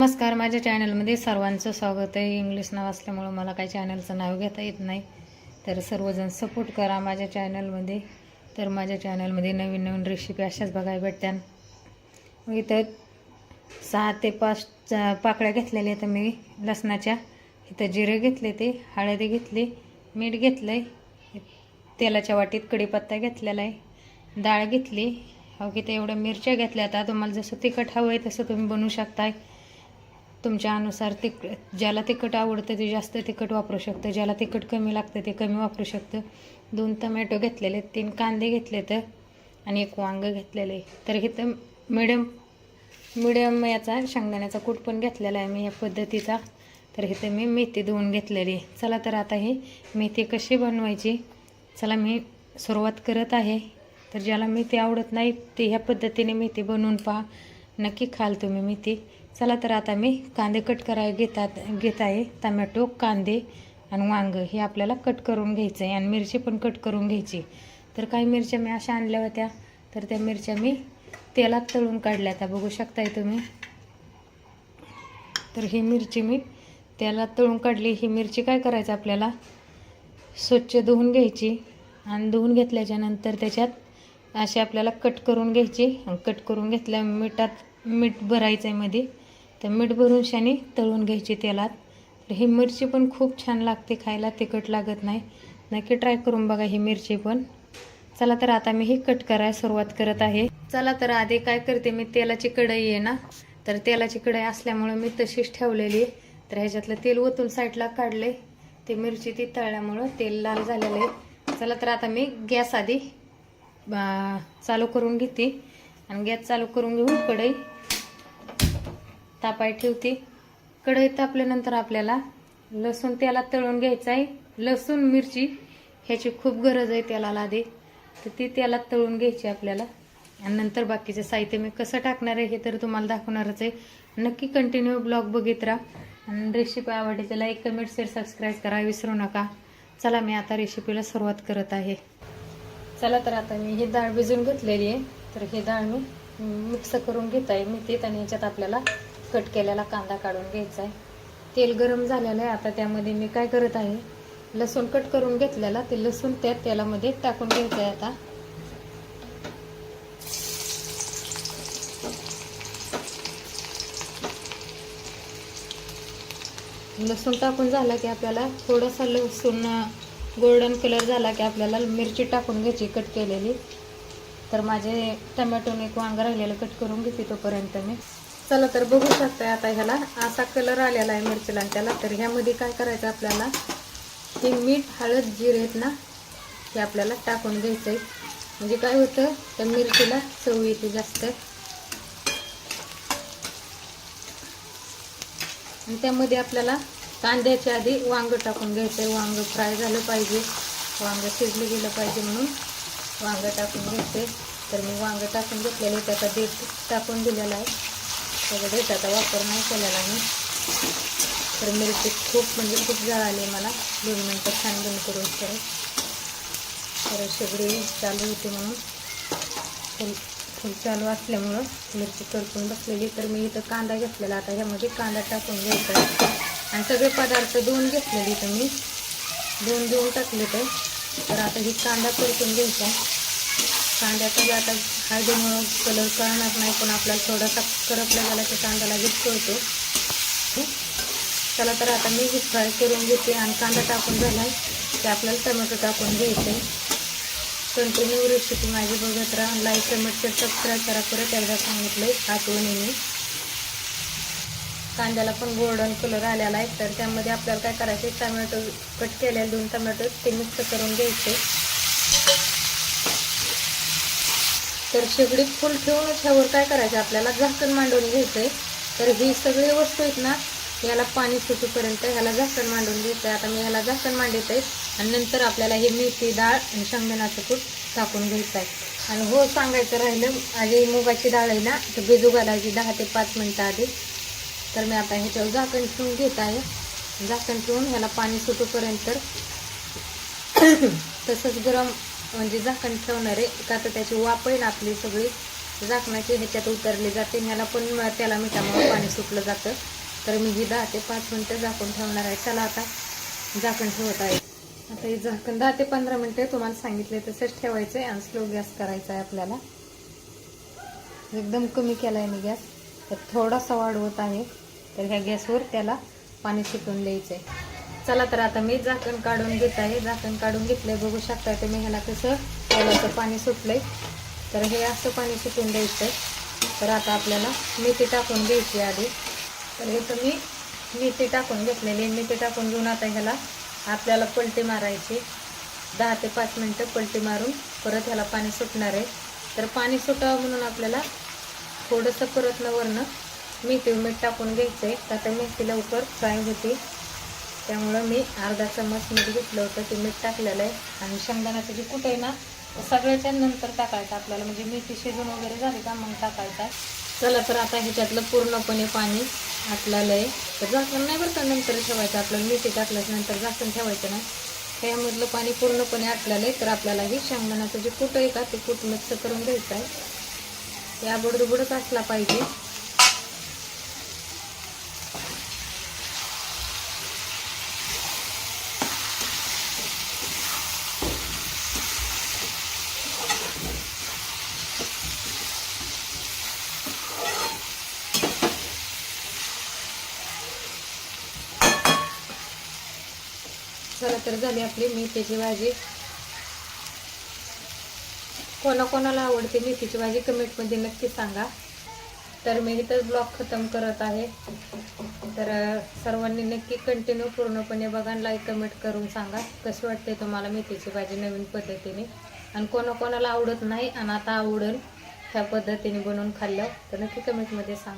नमस्कार, माझ्या चॅनलमध्ये सर्वांचं स्वागत आहे। इंग्लिश नाव असल्यामुळे मला काही चॅनलचं नाव घेता येत नाही, तर सर्वजण सपोर्ट करा माझ्या चॅनलमध्ये। तर माझ्या चॅनलमध्ये नवीन नवीन रेसिपी अशाच बघायला भेटतात। मग इथं 6 ते 5 पाकळ्या घेतलेल्या आहेत मी लसणाच्या। इथं जिरे घेतले, ते हळदी घेतली, मीठ घेतलंय, तेलाच्या वाटीत कढीपत्ता घेतलेला आहे, डाळ घेतली, हो की ते एवढ्या मिरच्या घेतल्या। आता तुम्हाला जसं तिखट हवं आहे तसं तुम्ही बनवू शकताय, तुमच्या अनुसार। ज्याला तिखट आवडतं ते जास्त तिखट वापरू शकतं, ज्याला तिखट कमी लागतं ते कमी वापरू शकतं। 2 टोमॅटो घेतलेले, 3 कांदे घेतले तर, आणि 1 वांग घेतलेले। तर इथं मिडियम याचा शेंगदाण्याचा कूट पण घेतलेला आहे मी या पद्धतीचा। तर इथं मी मेथी धुवून घेतलेली। चला तर आता ही मेथी कशी बनवायची चला मी सुरुवात करत आहे। तर ज्याला मेथी आवडत नाही ते ह्या पद्धतीने मेथी बनवून पहा, नक्की खाल तुम्ही मेथी। चला तर आता मी कांदे कट करायला घेत आहे। टोमॅटो, कांदे आणि वांग हे आपल्याला कट करून घ्यायचं आहे, आणि मिरची पण कट करून घ्यायची। तर काही मिरच्या मी अशा आणल्या होत्या, तर त्या मिरच्या मी तेलात तळून काढल्या, त्या बघू शकताय तुम्ही। तर ही मिरची मी तेलात तळून काढली। ही मिरची काय करायचं, आपल्याला स्वच्छ धुवून घ्यायची, आणि धुवून घेतल्याच्या नंतर त्याच्यात अशी आपल्याला कट करून घ्यायची। कट करून घेतल्या मीठ भरायचं आहे मध्ये, तर मीठ भरून शाने तळून घ्यायची तेलात। तर ही मिरची पण खूप छान लागते खायला, तिखट लागत नाही, नक्की ट्राय करून बघा ही मिरची पण। चला तर आता मी ही कट करायला सुरुवात करत आहे। चला तर आधी काय करते मी, तेलाची कढई आहे ना, तर तेलाची कढई असल्यामुळे मी तशीच ठेवलेली। तर ह्याच्यातलं तेल ओतून साईडला काढले, ते मिरची ती तळल्यामुळं तेल लाल झालेलं आहे। चला तर आता मी गॅस आधी चालू करून घेते, आणि गॅस चालू करून घेऊन कढई तापाय ठेवते। कढई तापल्यानंतर आपल्याला लसूण तेलात तळून घ्यायचं आहे। लसूण मिरची ह्याची खूप गरज आहे तेलाला आधी, तर ती तेलात तळून घ्यायची आपल्याला, आणि नंतर बाकीचे साहित्य मी कसं टाकणार आहे हे तर तुम्हाला दाखवणारच आहे। नक्की कंटिन्यू ब्लॉग बघित राहा, आणि रेसिपी आवडली तर लाईक, कमेंट, शेअर, सबस्क्राईब करा विसरू नका। चला मी आता रेसिपीला सुरुवात करत आहे। चला तर आता मी ही डाळ भिजून घेतलेली आहे, तर ही डाळ मी मिक्स करून घेत आहे मेथीत, आणि याच्यात आपल्याला कट केलेला कांदा काढून घ्यायचा आहे। तेल गरम झालेलं आहे, आता त्यामध्ये मी काय करत आहे, लसूण कट करून घेतलेला ते लसूण त्या तेलामध्ये टाकून घ्यायचं आहे। आता लसूण टाकून झाला की आपल्याला थोडासा लसूण गोल्डन कलर झाला की आपल्याला मिरची टाकून घ्यायची कट केलेली। तर माझे टोमॅटोने 1 वांग राहिलेलं कट करून घेते तोपर्यंत मी। चला तर बघू शकताय आता ह्याला असा कलर आलेला आहे मिरचीला, त्याला तर ह्यामध्ये काय करायचं आपल्याला, हे मीठ, हळद, जिरे आहेत ना, हे आपल्याला टाकून घ्यायचं आहे। म्हणजे काय होतं, त्या मिरचीला चव येते जास्त। आणि त्यामध्ये आपल्याला कांद्याच्या आधी वांग टाकून घ्यायचं आहे। वांग फ्राय झालं पाहिजे, वांग शिजलं गेलं पाहिजे, म्हणून वांग टाकून घ्यायचे। तर मी वांग टाकून घेतलेले, त्याचा देठ टाकून दिलेला आहे, त्याच्या देठाचा वापर नाही केलेला मी। तर मिरची खूप जळाली मला, 2 मिनटं छान बंद करून तर शेगडी चालू होती म्हणून फुल चालू असल्यामुळं मिरची करपून बसलेली। तर मी इथं कांदा घेतलेला, आता ह्यामध्ये कांदा टाकून घ्यायचा आहे, आणि सगळे पदार्थ 2 घेतलेले, तर मी 2 देऊन टाकले तर आता ही कांदा परतून घ्यायचा। कांद्याचा आता हळदीमुळं कलर कळणार नाही, पण आपल्याला थोडासा करपला झाला की कांदा लगेच कळतो। चला तर आता मी फ्राय करून घेते, आणि कांदा टाकून झाला की आपल्याला टोमॅटो टाकून घ्यायचे। कंटिन्यू रेसिपी माझी बघत राहा, लाईक, कमेंट, शेअर, सबस्क्राईब करा। परत एकदा सांगितलंय आठवणीने मी। कांद्याला पण गोल्डन कलर आलेला आहे, तर त्यामध्ये आपल्याला काय करायचे, टोमॅटो कट केलेले 2 टोमॅटो ते मिक्स करून घ्यायचे। तर शेगडी फुल ठेवूनच ह्यावर काय करायचं, आपल्याला झाकण मांडून घ्यायचंय। तर ही सगळी वस्तू आहेत ना, याला पाणी सुटूपर्यंत ह्याला झाकण मांडून घ्यायचं आहे। आता मी ह्याला झाकण मांडत आहे, आणि नंतर आपल्याला हे मेथी, डाळ आणि शेंगदाण्याचं कूट टाकून घ्यायचं आहे। आणि हो सांगायचं राहिलं, आधी मुगाची डाळ आहे ना, तर भिजू घालायची 10 ते 5 मिनटं आधी। तर मी आता ह्याच्यावर झाकण ठेवून घेत आहे, झाकण ठेवून ह्याला पाणी सुटूपर्यंत तसंच गरम म्हणजे झाकण ठेवणार आहे, का तर त्याची वाफ आहे ना आपली सगळी झाकणाची ह्याच्यात उतरली जाते. ह्याला पण त्याला मिठामुळे पाणी सुटलं जातं. तर मी ही 10 ते 5 मिनटं झाकून ठेवणार आहे. चला आता झाकण ठेवत आहे. आता हे झाकण 10 ते 15 मिनटं तुम्हाला सांगितले तसंच ठेवायचं आहे आणि स्लो गॅस करायचा आहे आपल्याला. एकदम कमी केला आहे मी गॅस, तर थोडासा वाढवत आहे. तर ह्या गॅसवर त्याला पाणी सुटून द्यायचं आहे. चला तर आता मी झाकण काढून घेत आहे. झाकण काढून घेतलंय, बघू शकता तुम्ही ह्याला कसं तेलाचं पाणी सुटलंय. तर हे असं पाणी सुटून द्यायचं. तर आता आपल्याला मेथी टाकून घ्यायची आधी. तर हे तुम्ही मेथी टाकून घेतलेली, मेथी टाकून घेऊन आता ह्याला आपल्याला पलटी मारायची. 10 ते 5 मिनटं पलटी मारून परत ह्याला पाणी सुटणार आहे. तर पाणी सुटावं म्हणून आपल्याला थोडंसं परत वरनं मेथी मीठ टाकून घ्यायचं आहे. तर आता मेथी लवकर फ्राय होते, त्यामुळं मी अर्धा चम्मच मीठ घेतलं होतं, ते मीठ टाकलेलं आहे. आणि शेंगदाण्याचं जे कूट आहे ना, सगळ्याच्या नंतर टाकायचं आपल्याला, म्हणजे मेथी शिजून वगैरे झाली का मग टाकायचं. चला तर आता ह्याच्यातलं पूर्णपणे पाणी आटलेलं आहे. तर झाकण नाही बरं का नंतर ठेवायचं, आपल्याला मेथी टाकल्याच्या नंतर झाकण ठेवायचं नाही. ह्यामधलं पाणी पूर्णपणे आटलेलं आहे. तर आपल्याला हे शेंगदाण्याचं जे कूट आहे का, ते कूट मिक्स करून घ्यायचं आहे. या बुडबुडच असला पाहिजे. चला तर झाली आपली मेथीची भाजी. कोणाकोणाला आवडते मेथीची भाजी कमेंटमध्ये नक्की सांगा. तर मी इथंच ब्लॉग खतम करत आहे. तर सर्वांनी नक्की कंटिन्यू पूर्णपणे बघा, लाईक कमेंट करून सांगा कशी वाटते तुम्हाला मेथीची भाजी नवीन पद्धतीने. आणि कोणाकोणाला आवडत नाही आणि आता आवडेल ह्या पद्धतीने बनवून खाल्लं तर नक्की कमेंटमध्ये सांगा.